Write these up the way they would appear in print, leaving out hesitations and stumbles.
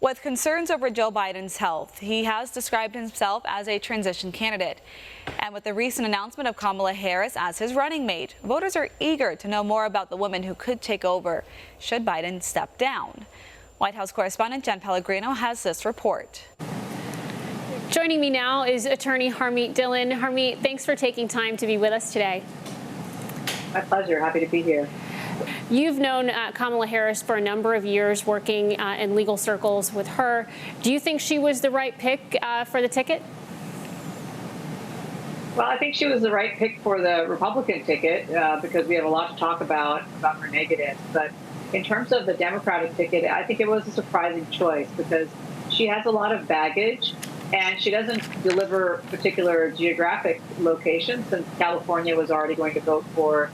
With concerns over Joe Biden's health, he has described himself as a transition candidate. And with the recent announcement of Kamala Harris as his running mate, voters are eager to know more about the woman who could take over should Biden step down. White House correspondent Jenn Pellegrino has this report. Joining me now is attorney Harmeet Dillon. Harmeet, thanks for taking time to be with us today. My pleasure. Happy to be here. You've known Kamala Harris for a number of years, working in legal circles with her. Do you think she was the right pick for the ticket? Well, I think she was the right pick for the Republican ticket because we have a lot to talk about her negatives. But in terms of the Democratic ticket, I think it was a surprising choice because she has a lot of baggage and she doesn't deliver particular geographic locations, since California was already going to vote for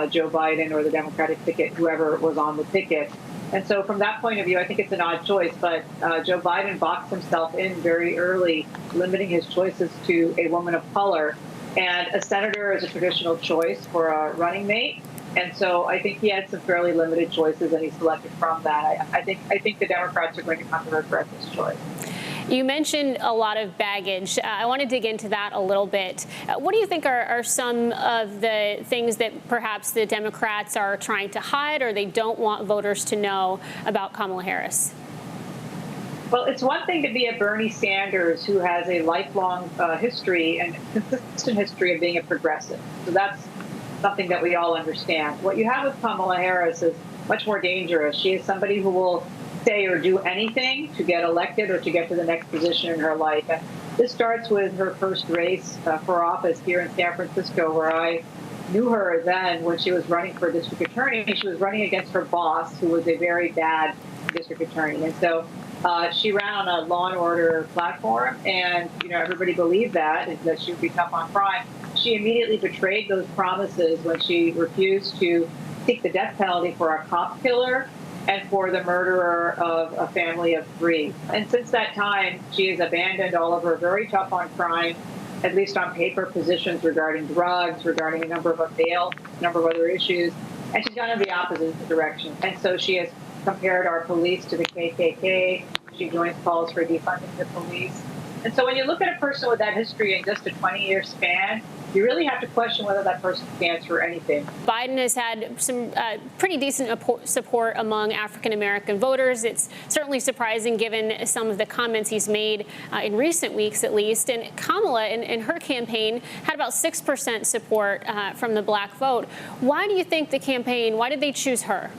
Joe Biden or the Democratic ticket, whoever was on the ticket. And so from that point of view, I think it's an odd choice. But Joe Biden boxed himself in very early, limiting his choices to a woman of color. And a senator is a traditional choice for a running mate. And so I think he had some fairly limited choices, and he selected from that. I think the Democrats are going to come to regret this choice. You mentioned a lot of baggage. I want to dig into that a little bit. What do you think are some of the things that perhaps the Democrats are trying to hide or they don't want voters to know about Kamala Harris? Well, it's one thing to be a Bernie Sanders who has a lifelong history and consistent history of being a progressive. So that's something that we all understand. What you have with Kamala Harris is much more dangerous. She is somebody who will say or do anything to get elected or to get to the next position in her life. And this starts with her first race for office here in San Francisco, where I knew her then when she was running for district attorney. She was running against her boss, who was a very bad district attorney. And so she ran on a law and order platform, and everybody believed that she would be tough on crime. She immediately betrayed those promises when she refused to seek the death penalty for a cop killer and for the murderer of a family of 3. And since that time, she has abandoned all of her very tough on crime, at least on paper, positions regarding drugs, regarding a number of other issues, and she's gone in the opposite direction. And so she has compared our police to the KKK. She joins calls for defunding the police. And so when you look at a person with that history in just a 20-year span, you really have to question whether that person stands for anything. Biden has had some pretty decent support among African-American voters. It's certainly surprising given some of the comments he's made in recent weeks, at least. And Kamala, in her campaign, had about 6% support from the black vote. Why do you think why did they choose her?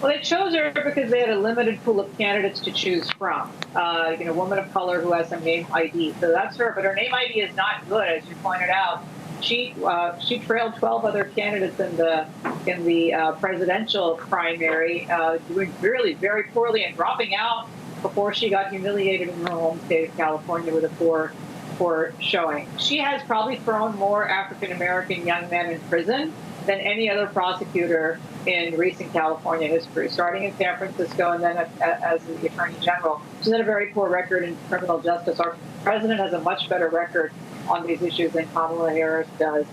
Well, they chose her because they had a limited pool of candidates to choose from. A woman of color who has some name ID. So that's her. But her name ID is not good, as you pointed out. She trailed 12 other candidates in the presidential primary, doing really very poorly and dropping out before she got humiliated in her home state of California with a poor showing. She has probably thrown more African-American young men in prison than any other prosecutor in recent California history, starting in San Francisco and then as the Attorney General. She's had a very poor record in criminal justice. Our president has a much better record on these issues than Kamala Harris does.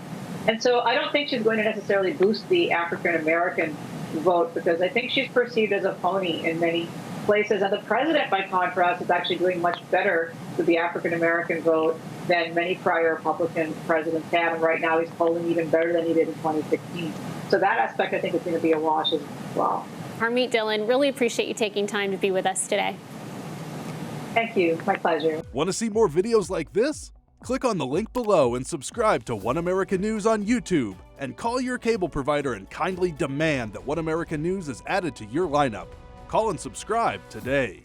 And so I don't think she's going to necessarily boost the African-American vote, because I think she's perceived as a phony in many places. And the president, by contrast, is actually doing much better with the African-American vote than many prior Republican presidents have. And right now he's polling even better than he did in 2016. So that aspect, I think, is going to be a wash as well. Harmeet Dillon, really appreciate you taking time to be with us today. Thank you. My pleasure. Want to see more videos like this? Click on the link below and subscribe to One American News on YouTube. And call your cable provider and kindly demand that One American News is added to your lineup. Call and subscribe today.